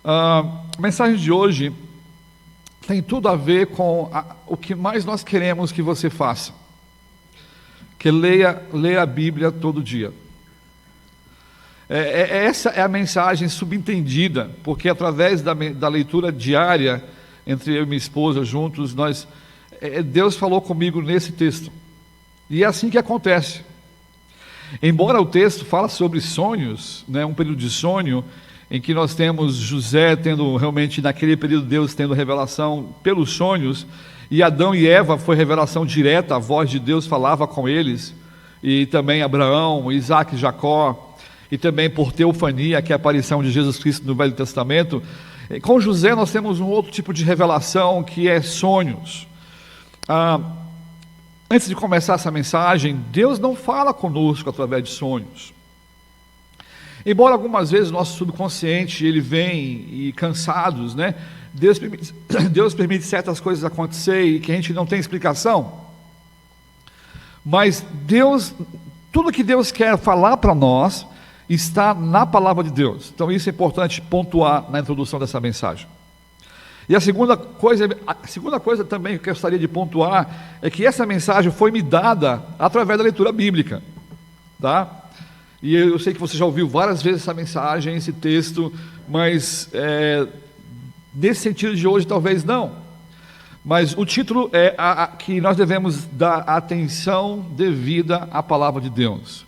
A mensagem de hoje tem tudo a ver com o que mais nós queremos que você faça, que leia a Bíblia todo dia. Essa é a mensagem subentendida, porque através da leitura diária, entre eu e minha esposa juntos, Deus falou comigo nesse texto, e é assim que acontece. Embora o texto fala sobre sonhos, né, um período de sonho, em que nós temos José tendo realmente, naquele período, Deus tendo revelação pelos sonhos, e Adão e Eva foi revelação direta, a voz de Deus falava com eles, e também Abraão, Isaac, Jacó, e também por teofania, que é a aparição de Jesus Cristo no Velho Testamento. Com José nós temos um outro tipo de revelação, que é sonhos. Antes de começar essa mensagem, Deus não fala conosco através de sonhos. Embora algumas vezes o nosso subconsciente ele vem e cansados, né? Deus permite certas coisas acontecer e que a gente não tem explicação. Mas tudo que Deus quer falar para nós está na palavra de Deus. Então isso é importante pontuar na introdução dessa mensagem. E a segunda coisa também que eu gostaria de pontuar é que essa mensagem foi me dada através da leitura bíblica, tá? E eu sei que você já ouviu várias vezes essa mensagem, esse texto, mas nesse sentido de hoje talvez não. Mas o título é que nós devemos dar atenção devida à palavra de Deus.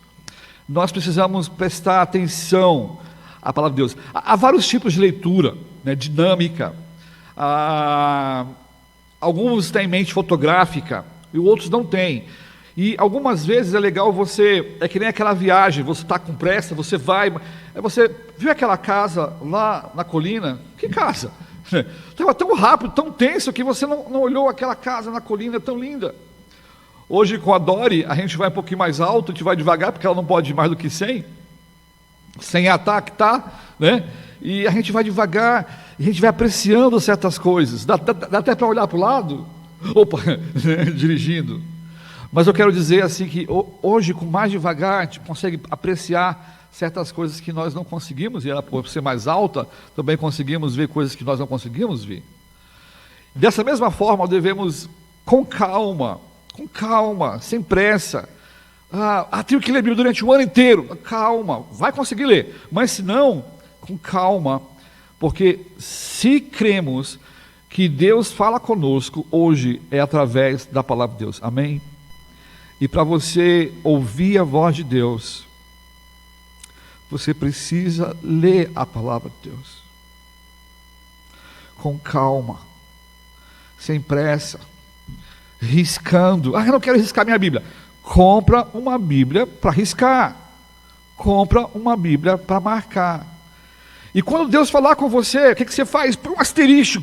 Nós precisamos prestar atenção à palavra de Deus. Há vários tipos de leitura, né, dinâmica. Alguns têm mente fotográfica e outros não têm. E algumas vezes é legal é que nem aquela viagem, você está com pressa, você vai, você viu aquela casa lá na colina? Que casa? Estava tão rápido, tão tenso, que você não olhou aquela casa na colina tão linda. Hoje com a Dori, a gente vai um pouquinho mais alto, a gente vai devagar, porque ela não pode ir mais do que 100 ataque, tá? Né? E a gente vai devagar, a gente vai apreciando certas coisas, dá até para olhar para o lado, dirigindo. Mas eu quero dizer assim que hoje, com mais devagar, a gente consegue apreciar certas coisas que nós não conseguimos, e ela por ser mais alta, também conseguimos ver coisas que nós não conseguimos ver. Dessa mesma forma, devemos, com calma, sem pressa. Tenho que ler Bíblia durante o ano inteiro. Calma, vai conseguir ler. Mas se não, com calma, porque se cremos que Deus fala conosco, hoje é através da palavra de Deus. Amém? E para você ouvir a voz de Deus, você precisa ler a palavra de Deus com calma, sem pressa, riscando. Eu não quero riscar minha Bíblia. Compra uma Bíblia para riscar, compra uma Bíblia para marcar. E quando Deus falar com você, o que você faz? Põe um asterisco,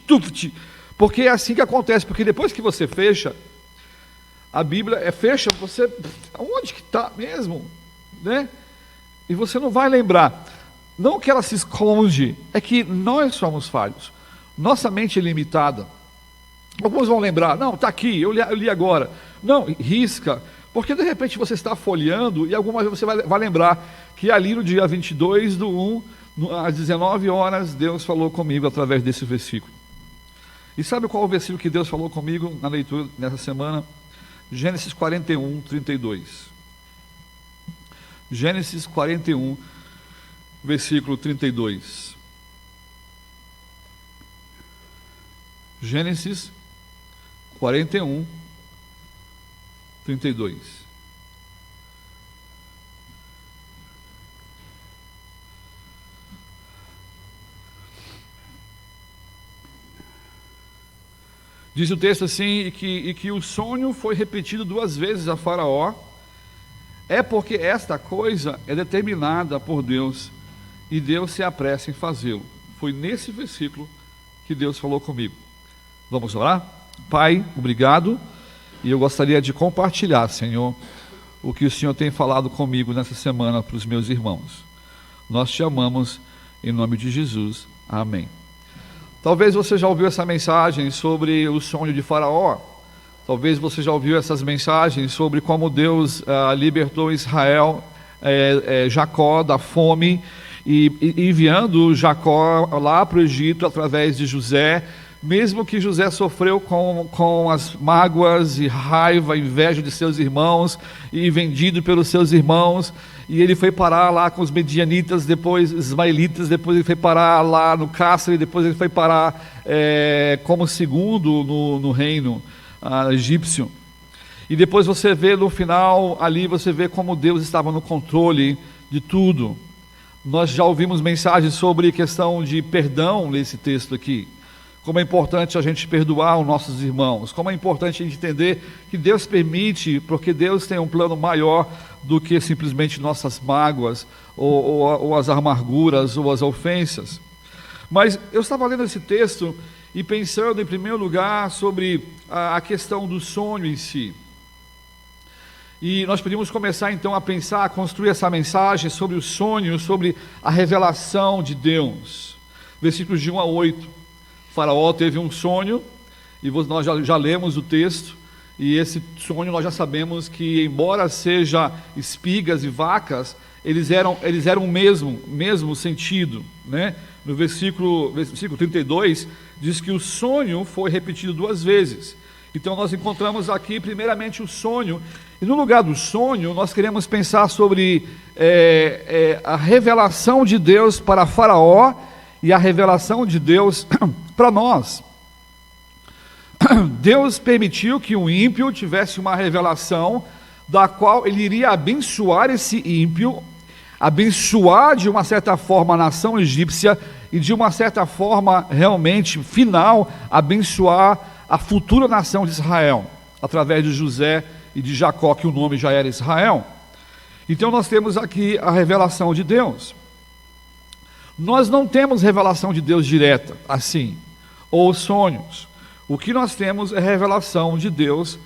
tuft, porque é assim que acontece, porque depois que você fecha a Bíblia, fecha, você, onde que está mesmo? Né? E você não vai lembrar. Não que ela se esconde, é que nós somos falhos. Nossa mente é limitada. Alguns vão lembrar, não, está aqui, eu li agora. Não, risca, porque de repente você está folheando e alguma vez você vai lembrar que ali no dia 22/1, às 19 horas, Deus falou comigo através desse versículo. E sabe qual é o versículo que Deus falou comigo na leitura nessa semana? Gênesis 41:32. Gênesis 41, versículo 32. Gênesis 41, 32. Diz o texto assim, e que o sonho foi repetido 2 vezes a Faraó, é porque esta coisa é determinada por Deus, e Deus se apressa em fazê-lo. Foi nesse versículo que Deus falou comigo. Vamos orar? Pai, obrigado, e eu gostaria de compartilhar, Senhor, o que o Senhor tem falado comigo nessa semana para os meus irmãos. Nós te amamos, em nome de Jesus. Amém. Talvez você já ouviu essa mensagem sobre o sonho de Faraó. Talvez você já ouviu essas mensagens sobre como Deus libertou Israel, Jacó, da fome. e enviando Jacó lá para o Egito através de José, mesmo que José sofreu com as mágoas e raiva, inveja de seus irmãos, e vendido pelos seus irmãos, e ele foi parar lá com os medianitas, depois ismaelitas, depois ele foi parar lá no cárcere, depois ele foi parar como segundo no reino egípcio. E depois você vê no final, ali você vê como Deus estava no controle de tudo. Nós já ouvimos mensagens sobre questão de perdão nesse texto aqui. Como é importante a gente perdoar os nossos irmãos, como é importante a gente entender que Deus permite, porque Deus tem um plano maior do que simplesmente nossas mágoas, ou as amarguras, ou as ofensas. Mas eu estava lendo esse texto e pensando em primeiro lugar sobre a questão do sonho em si. E nós podemos começar então a pensar, a construir essa mensagem sobre o sonho, sobre a revelação de Deus. Versículos de 1 a 8. Faraó teve um sonho, e nós já lemos o texto, e esse sonho nós já sabemos que, embora seja espigas e vacas, eles eram o mesmo sentido, né? No versículo 32, diz que o sonho foi repetido 2 vezes. Então nós encontramos aqui primeiramente o sonho, e no lugar do sonho nós queremos pensar sobre a revelação de Deus para Faraó, e a revelação de Deus para nós. Deus permitiu que um ímpio tivesse uma revelação, da qual ele iria abençoar esse ímpio, abençoar de uma certa forma a nação egípcia, e de uma certa forma realmente final, abençoar a futura nação de Israel, através de José e de Jacó, que o nome já era Israel. Então nós temos aqui a revelação de Deus. Nós não temos revelação de Deus direta, assim, ou sonhos. O que nós temos é revelação de Deus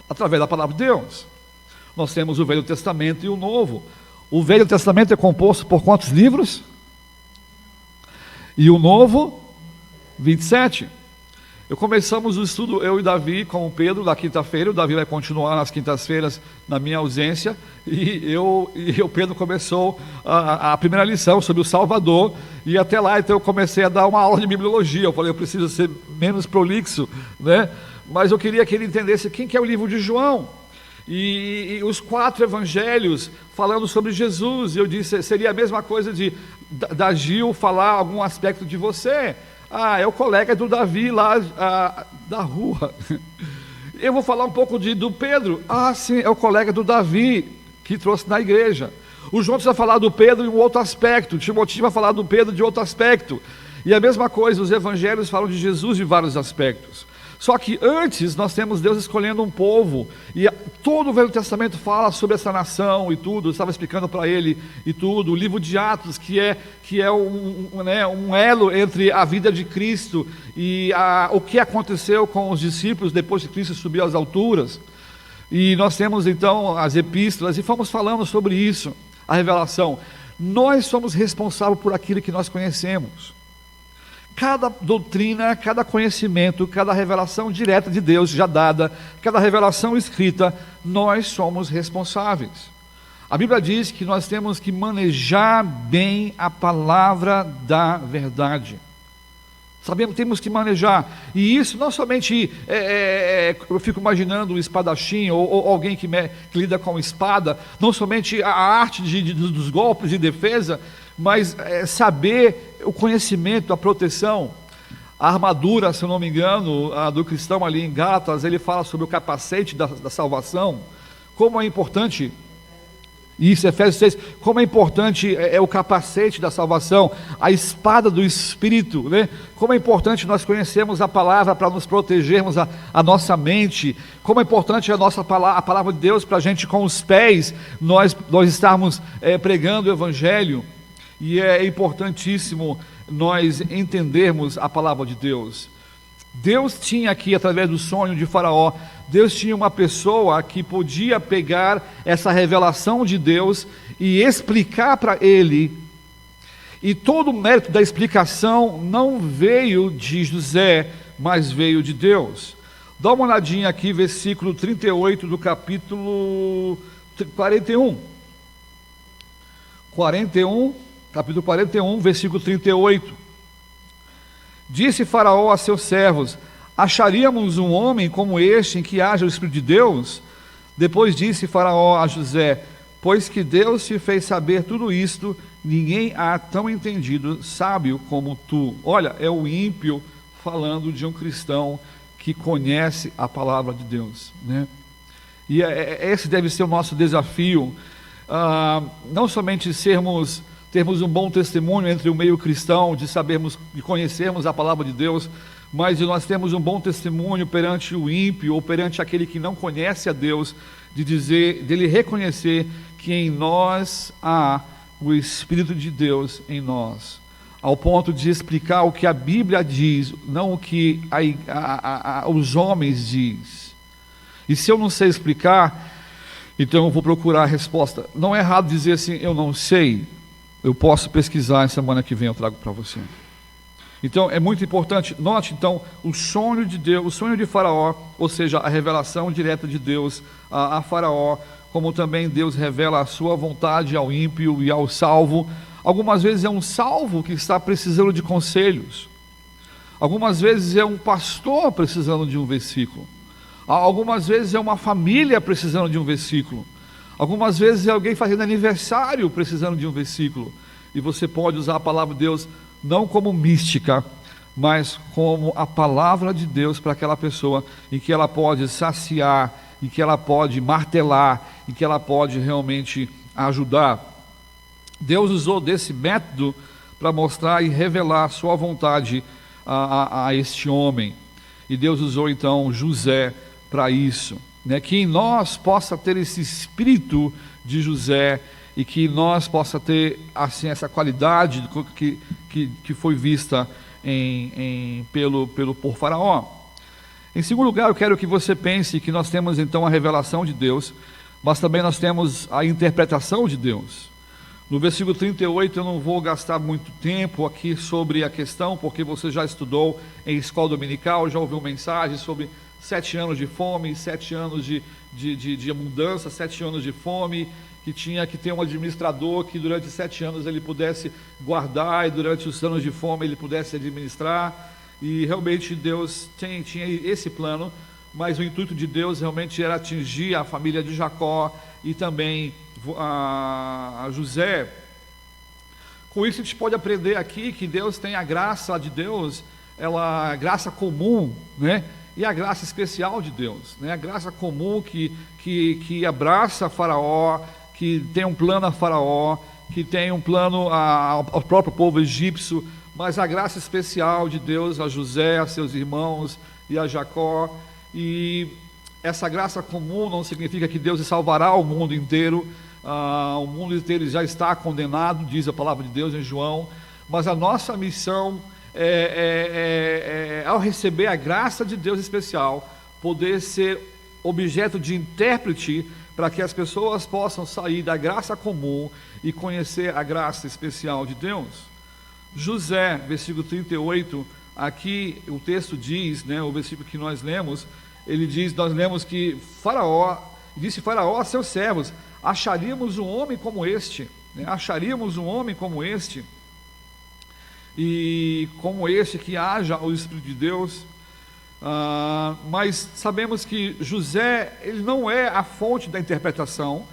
através da palavra de Deus. Nós temos o Velho Testamento e o Novo. O Velho Testamento é composto por quantos livros? E o Novo, 27. Começamos o estudo, eu e Davi, com o Pedro, da quinta-feira. O Davi vai continuar nas quintas-feiras, na minha ausência. E o Pedro começou a primeira lição sobre o Salvador. E até lá, então, eu comecei a dar uma aula de bibliologia. Eu falei, eu preciso ser menos prolixo, né? Mas eu queria que ele entendesse quem que é o livro de João. E os 4 evangelhos falando sobre Jesus. E eu disse, seria a mesma coisa da Gil falar algum aspecto de você. É o colega do Davi lá da rua. Eu vou falar um pouco do Pedro. Sim, é o colega do Davi que trouxe na igreja. O João vai falar do Pedro em um outro aspecto. Timóteo vai falar do Pedro de outro aspecto. E a mesma coisa, os evangelhos falam de Jesus de vários aspectos. Só que antes nós temos Deus escolhendo um povo, e todo o Velho Testamento fala sobre essa nação e tudo. Eu estava explicando para ele e tudo. O livro de Atos, que é um elo entre a vida de Cristo e o que aconteceu com os discípulos depois que Cristo subiu às alturas. E nós temos então as epístolas, e fomos falando sobre isso, a revelação. Nós somos responsáveis por aquilo que nós conhecemos. Cada doutrina, cada conhecimento, cada revelação direta de Deus já dada, cada revelação escrita, nós somos responsáveis. A Bíblia diz que nós temos que manejar bem a palavra da verdade. Sabemos, temos que manejar. E isso não somente, eu fico imaginando um espadachim ou alguém que lida com espada, não somente a arte dos golpes de defesa, mas saber o conhecimento, a proteção. A armadura, se eu não me engano, do cristão ali em Gálatas, ele fala sobre o capacete da salvação, como é importante. Isso, Efésios 6, como é importante o capacete da salvação, a espada do Espírito, né? Como é importante nós conhecermos a palavra para nos protegermos a nossa mente, como é importante a palavra de Deus para a gente com os pés, nós estarmos pregando o Evangelho. E é importantíssimo nós entendermos a palavra de Deus. Deus tinha aqui, através do sonho de Faraó, Deus tinha uma pessoa que podia pegar essa revelação de Deus e explicar para ele. E todo o mérito da explicação não veio de José, mas veio de Deus. Dá uma olhadinha aqui, versículo 38 do capítulo 41. 41, capítulo 41, versículo 38. Disse Faraó a seus servos: acharíamos um homem como este em que haja o Espírito de Deus? Depois disse Faraó a José: pois que Deus te fez saber tudo isto, ninguém há tão entendido, sábio como tu. Olha, é o ímpio falando de um cristão que conhece a palavra de Deus, né? E esse deve ser o nosso desafio, não somente termos um bom testemunho entre o meio cristão, de sabermos e conhecermos a palavra de Deus, mas de nós termos um bom testemunho perante o ímpio ou perante aquele que não conhece a Deus, dele reconhecer que em nós há o Espírito de Deus em nós, ao ponto de explicar o que a Bíblia diz, não o que os homens diz. E se eu não sei explicar, então eu vou procurar a resposta. Não é errado dizer assim, eu não sei, eu posso pesquisar, e semana que vem eu trago para você. Então é muito importante, note então o sonho de Deus, o sonho de Faraó, ou seja, a revelação direta de Deus a Faraó, como também Deus revela a sua vontade ao ímpio e ao salvo. Algumas vezes é um salvo que está precisando de conselhos, algumas vezes é um pastor precisando de um versículo, algumas vezes é uma família precisando de um versículo, algumas vezes é alguém fazendo aniversário precisando de um versículo, e você pode usar a palavra de Deus não como mística, mas como a palavra de Deus para aquela pessoa, em que ela pode saciar, em que ela pode martelar, em que ela pode realmente ajudar. Deus usou desse método para mostrar e revelar a sua vontade a este homem, e Deus usou então José para isso, né? Que em nós possa ter esse espírito de José, e que nós possa ter assim essa qualidade que foi vista por Faraó. Em segundo lugar, eu quero que você pense que nós temos então a revelação de Deus, mas também nós temos a interpretação de Deus. No versículo 38, eu não vou gastar muito tempo aqui sobre a questão, porque você já estudou em escola dominical, já ouviu mensagem sobre 7 anos de fome, 7 anos de abundância, 7 anos de fome, que tinha que ter um administrador que durante 7 anos ele pudesse guardar, e durante os anos de fome ele pudesse administrar. E realmente Deus tinha esse plano, mas o intuito de Deus realmente era atingir a família de Jacó e também a José. Com isso a gente pode aprender aqui que Deus tem a graça de Deus, a graça comum, né? E a graça especial de Deus, né? A graça comum que abraça Faraó, que tem um plano a Faraó, que tem um plano ao próprio povo egípcio, mas a graça especial de Deus a José, a seus irmãos e a Jacó. E essa graça comum não significa que Deus salvará o mundo inteiro. O mundo inteiro já está condenado, diz a palavra de Deus em João, mas a nossa missão ao receber a graça de Deus especial, poder ser objeto de intérprete para que as pessoas possam sair da graça comum e conhecer a graça especial de Deus. José, versículo 38, aqui o texto diz, né, o versículo que nós lemos, nós lemos que disse Faraó a seus servos: acharíamos um homem como este, né? Acharíamos um homem como este, e como este que haja o Espírito de Deus. Mas sabemos que José, ele não é a fonte da interpretação,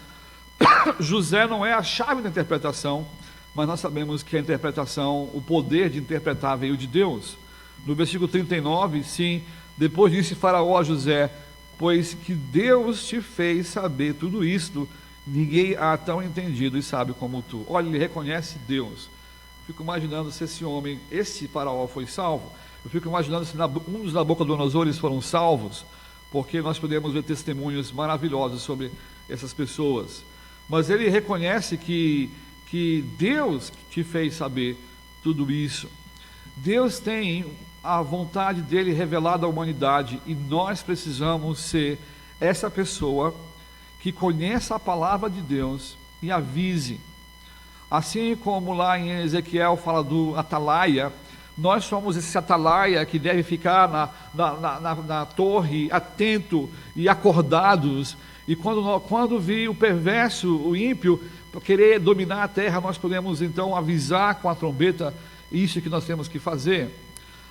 José não é a chave da interpretação, mas nós sabemos que a interpretação, o poder de interpretar veio de Deus. No versículo 39, sim, depois disse Faraó a José: pois que Deus te fez saber tudo isto, ninguém há tão entendido e sábio como tu. Olha, ele reconhece Deus. Fico imaginando se esse Faraó foi salvo. Eu fico imaginando se um dos Nabucodonosores foram salvos, porque nós podemos ver testemunhos maravilhosos sobre essas pessoas. Mas ele reconhece que Deus te fez saber tudo isso. Deus tem a vontade dele revelada à humanidade, e nós precisamos ser essa pessoa que conheça a palavra de Deus e avise. Assim como lá em Ezequiel fala do atalaia, nós somos esse atalaia que deve ficar na torre, atento e acordados, E quando vir o perverso, o ímpio, para querer dominar a terra, nós podemos então avisar com a trombeta isso que nós temos que fazer.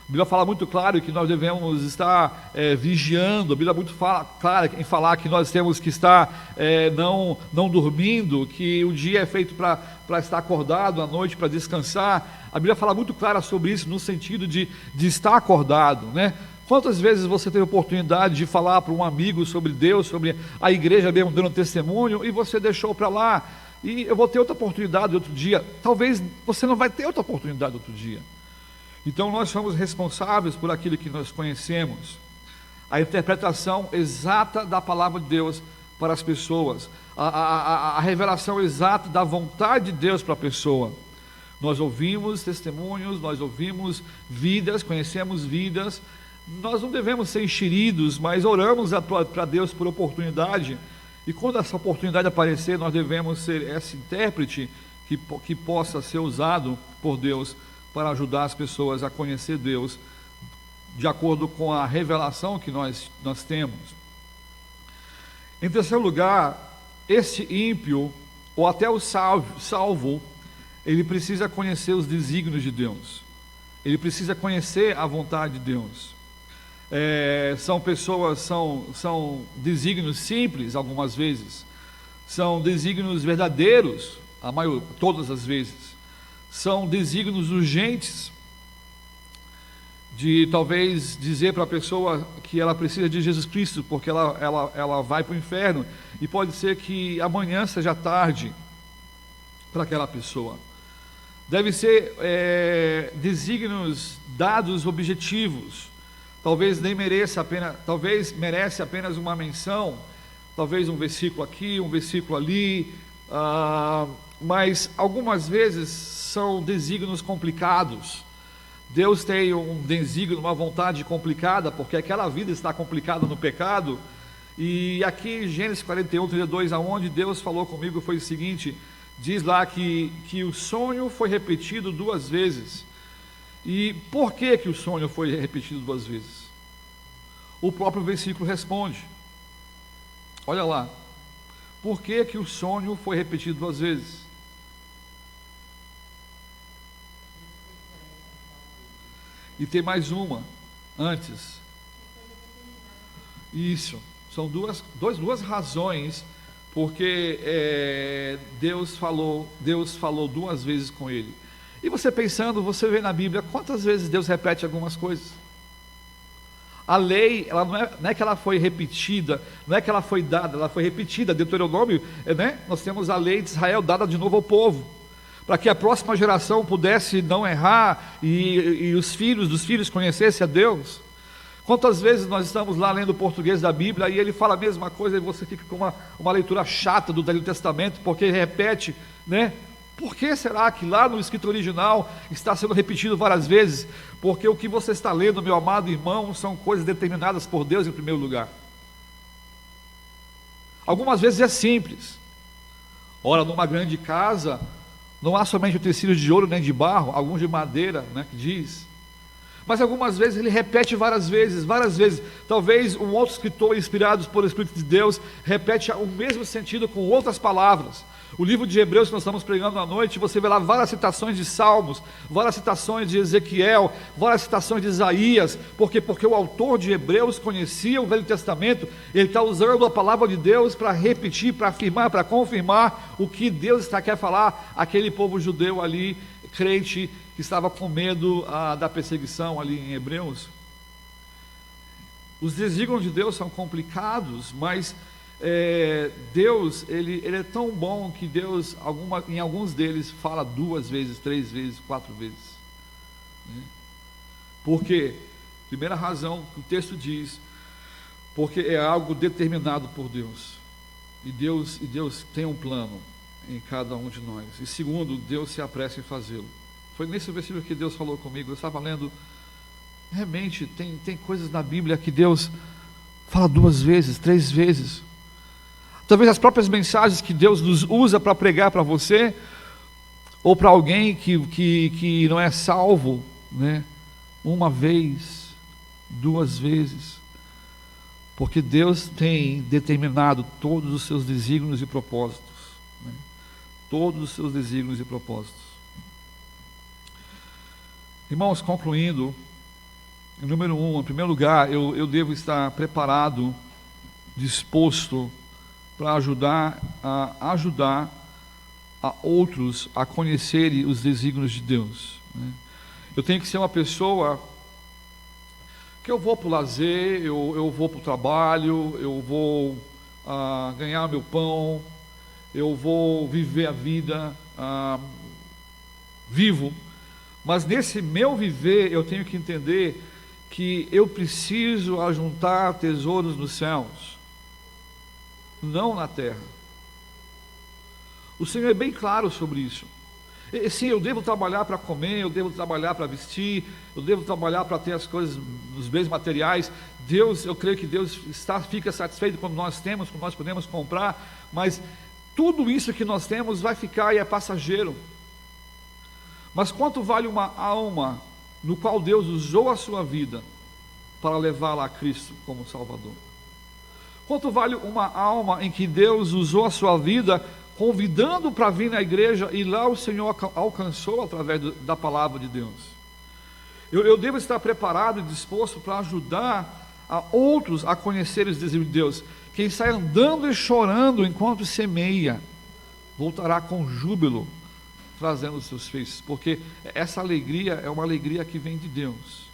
A Bíblia fala muito claro que nós devemos estar vigiando. A Bíblia é muito clara em falar que nós temos que estar não dormindo, que o dia é feito para estar acordado, à noite para descansar. A Bíblia fala muito clara sobre isso, no sentido de estar acordado, né? Quantas vezes você teve oportunidade de falar para um amigo sobre Deus, sobre a igreja mesmo, dando testemunho, e você deixou para lá? E eu vou ter outra oportunidade outro dia. Talvez você não vai ter outra oportunidade outro dia. Então nós somos responsáveis por aquilo que nós conhecemos. A interpretação exata da palavra de Deus para as pessoas. A revelação exata da vontade de Deus para a pessoa. Nós ouvimos testemunhos, nós ouvimos vidas, conhecemos vidas. Nós não devemos ser enxeridos, mas oramos para Deus por oportunidade. E quando essa oportunidade aparecer, nós devemos ser esse intérprete que possa ser usado por Deus para ajudar as pessoas a conhecer Deus de acordo com a revelação que nós temos. Em terceiro lugar, esse ímpio, ou até o salvo, ele precisa conhecer os desígnios de Deus. Ele precisa conhecer a vontade de Deus. São desígnios simples, algumas vezes. São desígnios verdadeiros, todas as vezes. São desígnios urgentes, de talvez dizer para a pessoa que ela precisa de Jesus Cristo, porque ela vai para o inferno, e pode ser que amanhã seja tarde para aquela pessoa. Deve ser desígnios dados objetivos. Talvez merece apenas uma menção, talvez um versículo aqui, um versículo ali, mas algumas vezes são desígnios complicados. Deus tem um desígnio, uma vontade complicada, porque aquela vida está complicada no pecado. E aqui em Gênesis 41, 32, aonde Deus falou comigo, foi o seguinte: diz lá que o sonho foi repetido 2 vezes. E por que o sonho foi repetido 2 vezes? O próprio versículo responde. Olha lá. Por que o sonho foi repetido 2 vezes? E tem mais uma antes. Isso. São duas razões, porque Deus falou 2 vezes com ele. E você pensando, você vê na Bíblia quantas vezes Deus repete algumas coisas. A lei, ela não é que ela foi repetida, não é que ela foi dada, ela foi repetida. Deuteronômio, né? Nós temos a lei de Israel dada de novo ao povo, para que a próxima geração pudesse não errar e os filhos dos filhos conhecessem a Deus. Quantas vezes nós estamos lá lendo o português da Bíblia e ele fala a mesma coisa e você fica com uma leitura chata do Velho Testamento, porque ele repete, né? Por que será que lá no escrito original está sendo repetido várias vezes? Porque o que você está lendo, meu amado irmão, são coisas determinadas por Deus em primeiro lugar. Algumas vezes é simples. Ora, numa grande casa, não há somente utensílios de ouro nem de barro, alguns de madeira, né, que diz. Mas algumas vezes ele repete várias vezes. Talvez um outro escritor, inspirado por Espírito de Deus, repete o mesmo sentido com outras palavras. O livro de Hebreus que nós estamos pregando à noite, você vê lá várias citações de Salmos, várias citações de Ezequiel, várias citações de Isaías. Porque o autor de Hebreus conhecia o Velho Testamento. Ele está usando a palavra de Deus para repetir, para afirmar, para confirmar o que Deus quer falar àquele povo judeu ali, crente, que estava com medo da perseguição ali em Hebreus. Os desígnios de Deus são complicados, mas Deus, ele é tão bom que Deus, em alguns deles, fala 2 vezes, 3 vezes, 4 vezes. Né? Por quê? Primeira razão que o texto diz, porque é algo determinado por Deus. E Deus tem um plano em cada um de nós. E segundo, Deus se apressa em fazê-lo. Foi nesse versículo que Deus falou comigo. Eu estava lendo, realmente tem coisas na Bíblia que Deus fala 2 vezes, 3 vezes. Talvez as próprias mensagens que Deus nos usa para pregar para você, ou para alguém que não é salvo, né? 1 vez, 2 vezes. Porque Deus tem determinado todos os seus desígnios e propósitos, né? Todos os seus desígnios e propósitos. Irmãos, concluindo, número 1, em primeiro lugar, eu devo estar preparado, disposto para ajudar a outros a conhecerem os desígnios de Deus, né? Eu tenho que ser uma pessoa que eu vou para o lazer, eu vou para o trabalho, eu vou ganhar meu pão, eu vou viver a vida, vivo, mas nesse meu viver eu tenho que entender que eu preciso ajuntar tesouros nos céus, não na terra. O Senhor é bem claro sobre isso. Sim, eu devo trabalhar para comer, eu devo trabalhar para vestir, eu devo trabalhar para ter as coisas, os bens materiais. Eu creio que Deus fica satisfeito quando nós temos, quando nós podemos comprar, mas tudo isso que nós temos vai ficar e é passageiro. Mas quanto vale uma alma no qual Deus usou a sua vida para levá-la a Cristo como Salvador? Quanto vale uma alma em que Deus usou a sua vida convidando para vir na igreja, e lá o Senhor alcançou através da palavra de Deus? Eu devo estar preparado e disposto para ajudar a outros a conhecer os desígnios de Deus. Quem sai andando e chorando enquanto semeia, voltará com júbilo, trazendo os seus feixes, porque essa alegria é uma alegria que vem de Deus.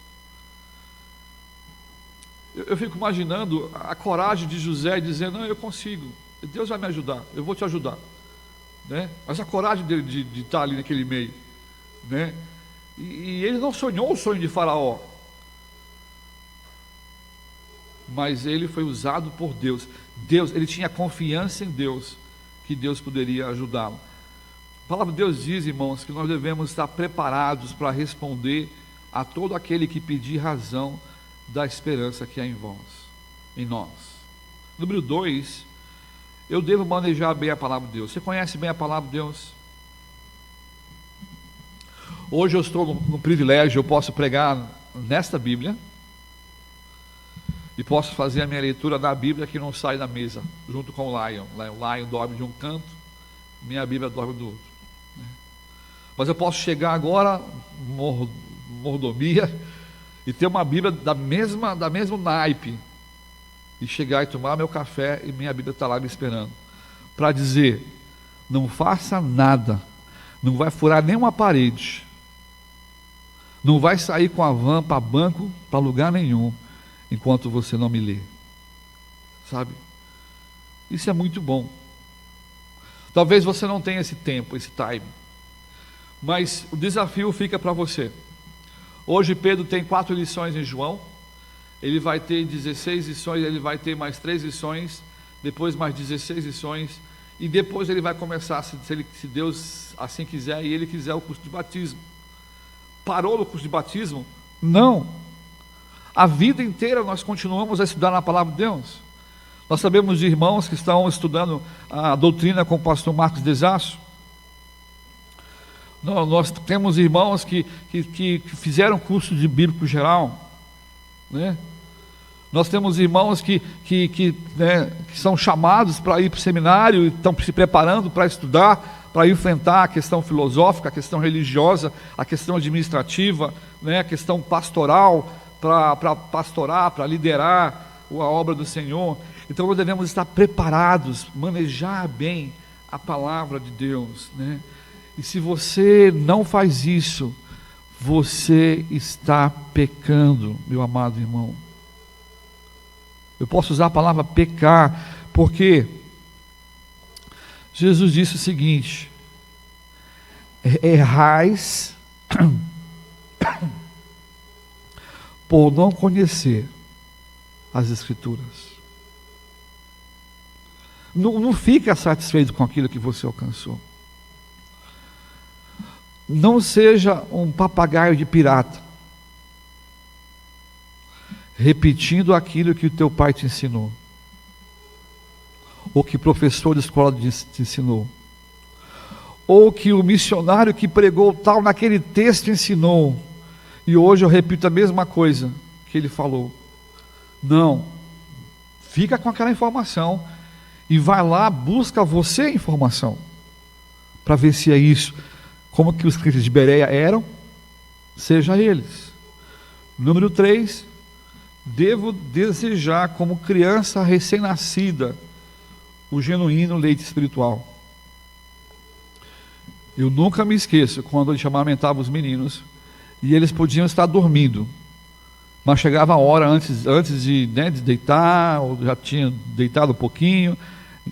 Eu fico imaginando a coragem de José dizendo: não, eu consigo, Deus vai me ajudar, eu vou te ajudar, né? Mas a coragem dele de estar ali naquele meio, né? E ele não sonhou o sonho de Faraó, mas ele foi usado por Deus. Ele tinha confiança em Deus, que Deus poderia ajudá-lo. A palavra de Deus diz, irmãos, que nós devemos estar preparados para responder a todo aquele que pedir razão da esperança que há em nós. Número 2, eu devo manejar bem a palavra de Deus. Você conhece bem a palavra de Deus? Hoje eu estou no privilégio, eu posso pregar nesta Bíblia e posso fazer a minha leitura da Bíblia que não sai da mesa, junto com o Lion. O Lion dorme de um canto, minha Bíblia dorme do outro. Mas eu posso chegar agora, mordomia, e ter uma Bíblia da mesmo naipe, e chegar e tomar meu café, e minha Bíblia está lá me esperando, para dizer: não faça nada, não vai furar nenhuma parede, não vai sair com a van para banco, para lugar nenhum, enquanto você não me lê. Sabe? Isso é muito bom. Talvez você não tenha esse tempo, esse time, mas o desafio fica para você. Hoje Pedro tem 4 lições em João, ele vai ter 16 lições, ele vai ter mais 3 lições, depois mais 16 lições, e depois ele vai começar, se Deus assim quiser, e ele quiser, o curso de batismo. Parou no curso de batismo? Não. A vida inteira nós continuamos a estudar na palavra de Deus. Nós sabemos de irmãos que estão estudando a doutrina com o pastor Marcos Desasso. Nós temos irmãos que fizeram curso de bíblico geral, né? Nós temos irmãos que são chamados para ir para o seminário e estão se preparando para estudar, para enfrentar a questão filosófica, a questão religiosa, a questão administrativa, né? A questão pastoral, para pastorar, para liderar a obra do Senhor. Então nós devemos estar preparados, manejar bem a palavra de Deus, né? E se você não faz isso, você está pecando, meu amado irmão. Eu posso usar a palavra pecar, porque Jesus disse o seguinte: errais por não conhecer as Escrituras. Não fica satisfeito com aquilo que você alcançou. Não seja um papagaio de pirata, repetindo aquilo que o teu pai te ensinou, ou que o professor de escola te ensinou, ou que o missionário que pregou tal naquele texto ensinou, e hoje eu repito a mesma coisa que ele falou. Não. fica com aquela informação e vai lá, busca você a informação, para ver se é isso, como que os crentes de Bereia eram, seja eles. Número 3, devo desejar como criança recém-nascida o genuíno leite espiritual. Eu nunca me esqueço quando ele amamentava os meninos e eles podiam estar dormindo, mas chegava a hora antes de deitar, ou já tinha deitado um pouquinho,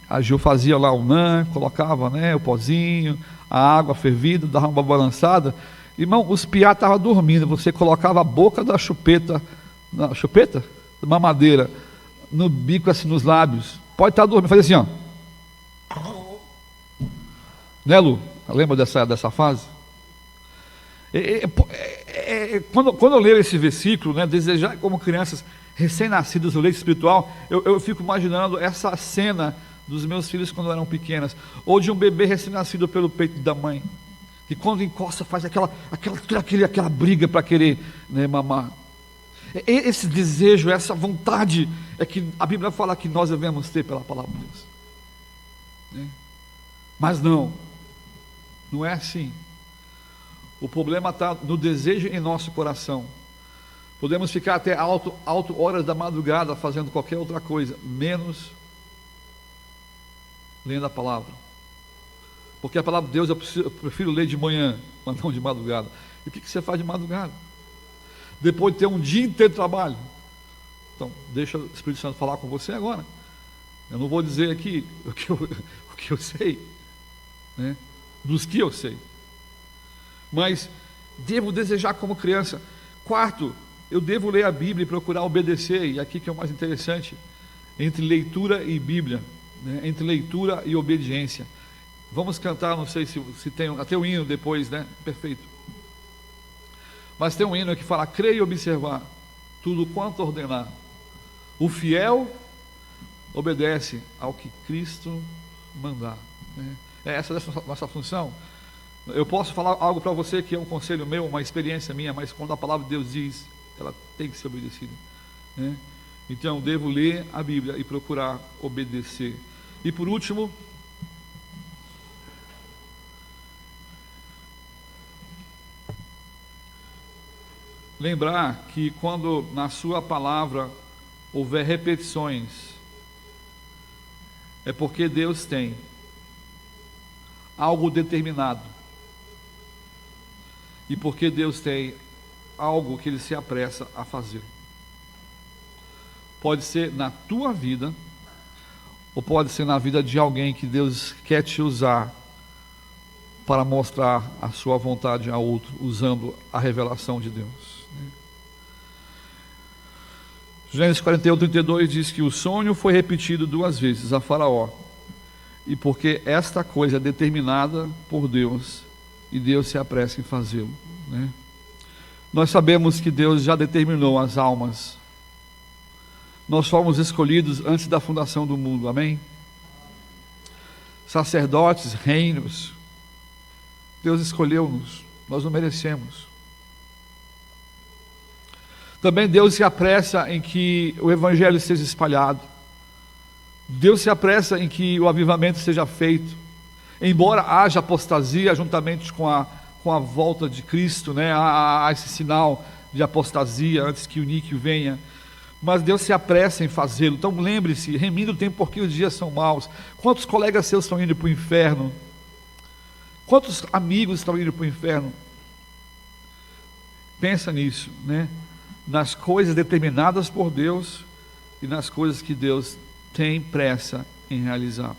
a Gil fazia lá o NAN, colocava o pozinho, a água fervida, dava uma balançada. Irmão, os piá estavam dormindo, você colocava a boca da chupeta, da mamadeira, no bico, assim, nos lábios, pode estar dormindo, fazia assim, ó. Né, Lu? Lembra dessa fase? Quando eu leio esse versículo, desejar como crianças recém-nascidas o leite espiritual, eu fico imaginando essa cena dos meus filhos quando eram pequenas, ou de um bebê recém-nascido pelo peito da mãe, que quando encosta faz aquela briga para querer mamar. Esse desejo, essa vontade é que a Bíblia fala que nós devemos ter pela palavra de Deus. Mas não é assim. O problema está no desejo em nosso coração. Podemos ficar até alto horas da madrugada fazendo qualquer outra coisa, menos lendo a palavra. Porque a palavra de Deus eu prefiro ler de manhã, mas não de madrugada. E o que você faz de madrugada? Depois de ter um dia inteiro de trabalho. Então, deixa o Espírito Santo falar com você agora. Eu não vou dizer aqui o que eu sei, dos que eu sei. Mas devo desejar como criança. 4, eu devo ler a Bíblia e procurar obedecer. E aqui que é o mais interessante, entre leitura e Bíblia, entre leitura e obediência. Vamos cantar, não sei se tem até o hino depois, perfeito. Mas tem um hino que fala: creia e observar tudo quanto ordenar. O fiel obedece ao que Cristo mandar. É essa a nossa função. Eu posso falar algo para você que é um conselho meu, uma experiência minha, mas quando a palavra de Deus diz, ela tem que ser obedecida. Então, devo ler a Bíblia e procurar obedecer. E por último, lembrar que quando na sua palavra houver repetições, é porque Deus tem algo determinado. E porque Deus tem algo que Ele se apressa a fazer. Pode ser na tua vida, ou pode ser na vida de alguém que Deus quer te usar para mostrar a sua vontade a outro, usando a revelação de Deus. Gênesis 41:32 diz que o sonho foi repetido 2 vezes a Faraó, e porque esta coisa é determinada por Deus, e Deus se apressa em fazê-lo. Nós sabemos que Deus já determinou as almas. Nós fomos escolhidos antes da fundação do mundo, amém? Sacerdotes, reinos, Deus escolheu-nos, nós não merecemos. Também Deus se apressa em que o Evangelho seja espalhado. Deus se apressa em que o avivamento seja feito. Embora haja apostasia juntamente com a volta de Cristo, há esse sinal de apostasia antes que o níquel venha, mas Deus se apressa em fazê-lo. Então lembre-se, remindo o tempo porque os dias são maus. Quantos colegas seus estão indo para o inferno? Quantos amigos estão indo para o inferno? Pensa nisso, nas coisas determinadas por Deus e nas coisas que Deus tem pressa em realizar.